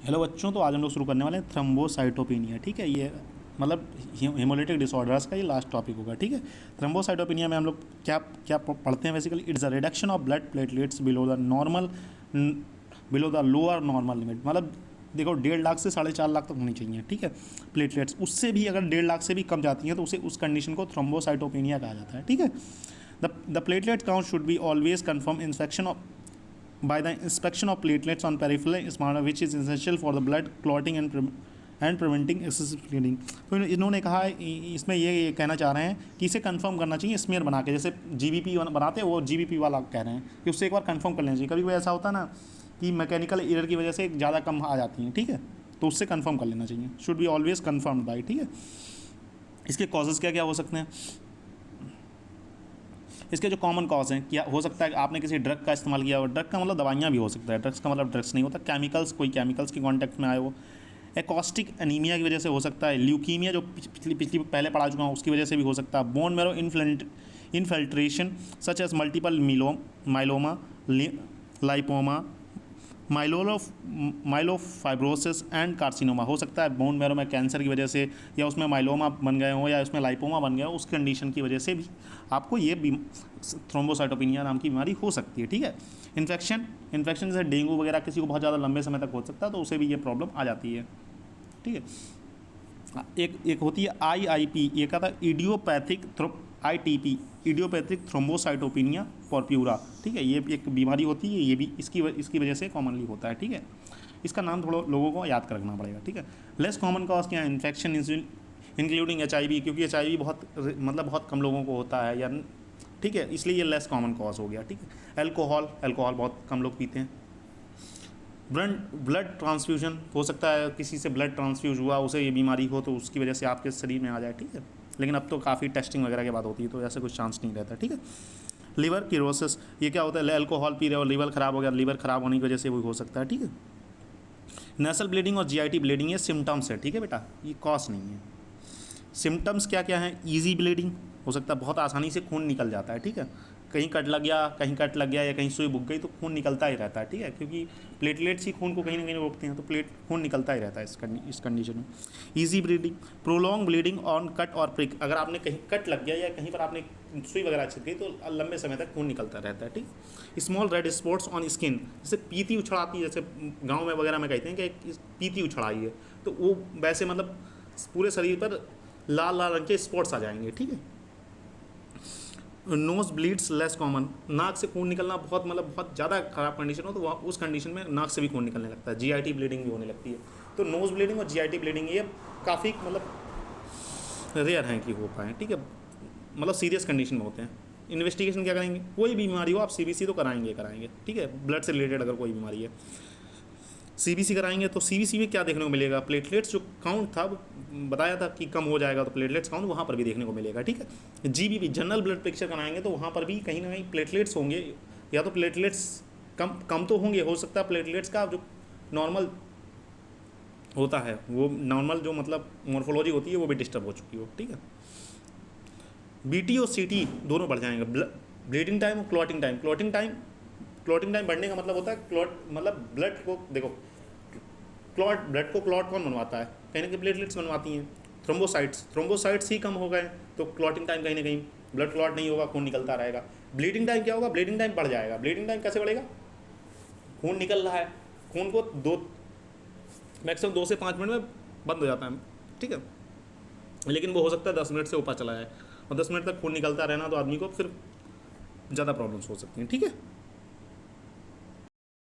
Hello बच्चों, तो आज हम लोग शुरू करने वाले हैं थ्रोम्बोसाइटोपेनिया। ठीक है, ये मतलब हेमोलिटिक डिसऑर्डर्स का ये लास्ट टॉपिक होगा। ठीक है, थ्रोम्बोसाइटोपेनिया में हम लोग क्या क्या पढ़ते हैं basically. It's a reduction of blood platelets below the normal, below the lower normal limit. मतलब देखो 1.5 लाख से 4.5 लाख तक होनी चाहिए। ठीक है, प्लेटलेट्स उससे भी अगर 1.5 लाख से भी कम जाती हैं तो उसे उस कंडीशन को थ्रोम्बोसाइटोपेनिया कहा जाता है। ठीक है, the platelet count should be always confirm inspection of by the inspection of platelets on peripheral schema, which is essential for the blood clotting and preventing excessive bleeding। तो इन्होंने कहा, इसमें ये कहना चाह रहे हैं कि इसे कंफर्म करना चाहिए स्मीयर बना के, जैसे जीबीपी बनाते हैं वो जीबीपी वाला कह रहे हैं कि उससे एक बार कंफर्म कर लेना चाहिए। कभी कभी ऐसा होता है ना कि मैकेनिकल एरर की वजह से ज़्यादा कम आ जाती हैं। ठीक है, तो उससे कंफर्म कर लेना चाहिए, should be always confirmed by. ठीक है, इसके कॉजेज़ क्या क्या हो सकते हैं। इसके जो कॉमन कॉज हैं, क्या हो सकता है कि आपने किसी ड्रग का इस्तेमाल किया हो। ड्रग का मतलब दवाइयाँ भी हो सकता है, ड्रग्स का मतलब ड्रग्स नहीं होता। केमिकल्स, कोई केमिकल्स के कांटेक्ट में आए हो। एकॉस्टिक एनीमिया की वजह से हो सकता है। ल्यूकीमिया जो पिछली पहले पढ़ा चुका हूँ उसकी वजह से भी हो सकता है। Bone marrow infiltration such as multiple myeloma, lipoma, myelofibrosis and carcinoma. हो सकता है बोन मैरो में कैंसर की वजह से, या उसमें माइलोमा बन गए हो, या उसमें लाइपोमा बन गया हो, उस कंडीशन की वजह से भी आपको ये थ्रोम्बोसाइटोपेनिया नाम की बीमारी हो सकती है। ठीक है, इन्फेक्शन जैसे डेंगू वगैरह किसी को बहुत ज़्यादा लंबे समय तक हो सकता है, तो उसे भी ये प्रॉब्लम आ जाती है। ठीक है, एक होती है IIP, ये क्या था, इडियोपैथिक थ्रोम्बोसाइटोपेनिया पर्प्यूरा। ठीक है, ये एक बीमारी होती है, ये भी इसकी वजह से कॉमनली होता है। ठीक है, इसका नाम थोड़ा लोगों को याद कर रखना पड़ेगा। ठीक है, लेस कॉमन कॉज क्या है, इन्फेक्शन इंक्लूडिंग HIV, क्योंकि HIV बहुत कम लोगों को होता है, या ठीक है, इसलिए ये लेस कॉमन कॉज हो गया। ठीक है, अल्कोहल बहुत कम लोग पीते हैं। ब्लड ट्रांसफ्यूजन, हो सकता है किसी से ब्लड ट्रांसफ्यूज हुआ, उसे ये बीमारी हो, तो उसकी वजह से आपके शरीर में आ जाए। ठीक है, लेकिन अब तो काफ़ी टेस्टिंग वगैरह के बाद होती है, तो ऐसा कुछ चांस नहीं रहता। ठीक है, लीवर किरोसिस, ये क्या होता है, अल्कोहल पी रहे हो, लीवर ख़राब हो गया, लीवर ख़राब होने की वजह से वो हो सकता है। ठीक है, नेसल ब्लीडिंग और GIT ब्लीडिंग ये सिम्टम्स है। ठीक है बेटा, ये कॉज नहीं है। सिम्टम्स क्या क्या हैं, ईजी ब्लीडिंग, हो सकता है बहुत आसानी से खून निकल जाता है। ठीक है, कहीं कट लग गया या कहीं सुई बुक गई तो खून निकलता ही रहता है। ठीक है, क्योंकि प्लेटलेट्स ही खून को कहीं ना कहीं रोकते हैं, तो खून निकलता ही रहता है इस कंडीशन में। Easy bleeding, prolong bleeding on cut और प्रिक, अगर आपने कहीं कट लग गया या कहीं पर आपने सुई वगैरह छिप गई तो लंबे समय तक खून निकलता रहता है। ठीक, small red spots on skin, जैसे पीती उछड़ाती है, जैसे गाँव में वगैरह में कहते हैं कि पीती उछड़ाई है, तो वो वैसे मतलब पूरे शरीर पर लाल लाल रंग के स्पॉट्स आ जाएंगे। ठीक है, नोज ब्लीड्स लेस कॉमन, नाक से खून निकलना बहुत ज़्यादा ख़राब कंडीशन हो तो वहाँ उस कंडीशन में नाक से भी खून निकलने लगता है। GIT ब्लीडिंग भी होने लगती है। तो नोज ब्लीडिंग और GIT ब्लीडिंग ये काफ़ी रेयर हैं कि हो पाए। ठीक है, सीरियस कंडीशन में होते हैं। इन्वेस्टिगेशन क्या करेंगे, कोई भी बीमारी हो आप CBC तो कराएंगे। ठीक है, ब्लड से रिलेटेड अगर कोई बीमारी है CBC कराएंगे, तो CBC में क्या देखने को मिलेगा, प्लेटलेट्स जो काउंट था वो बताया था कि कम हो जाएगा, तो प्लेटलेट्स काउंट वहाँ पर भी देखने को मिलेगा। ठीक है, GBP जनरल ब्लड पिक्चर कराएंगे तो वहाँ पर भी कहीं ना कहीं प्लेटलेट्स होंगे, या तो प्लेटलेट्स कम तो होंगे, हो सकता है प्लेटलेट्स का जो नॉर्मल होता है, वो नॉर्मल जो मॉर्फोलॉजी होती है वो भी डिस्टर्ब हो चुकी हो। ठीक है, BT और CT दोनों बढ़ जाएंगे। ब्लीडिंग टाइम और क्लॉटिंग टाइम बढ़ने का मतलब होता है ब्लड को देखो, ब्लड को क्लॉट कौन बनवाता है, कहीं ना कहीं प्लेटलेट्स बनवाती हैं। थ्रोम्बोसाइट्स ही कम हो गए तो क्लॉटिंग टाइम कहीं ना कहीं, ब्लड क्लॉट नहीं होगा, खून निकलता रहेगा। ब्लीडिंग टाइम क्या होगा, ब्लीडिंग टाइम बढ़ जाएगा। ब्लीडिंग टाइम कैसे बढ़ेगा, खून निकल रहा है, खून को मैक्सिमम 2 से 5 मिनट में बंद हो जाता है। ठीक है, लेकिन वो हो सकता है 10 मिनट से ऊपर चला जाए, और 10 मिनट तक खून निकलता रहना तो आदमी को फिर ज़्यादा प्रॉब्लम्स हो सकती हैं। ठीक है।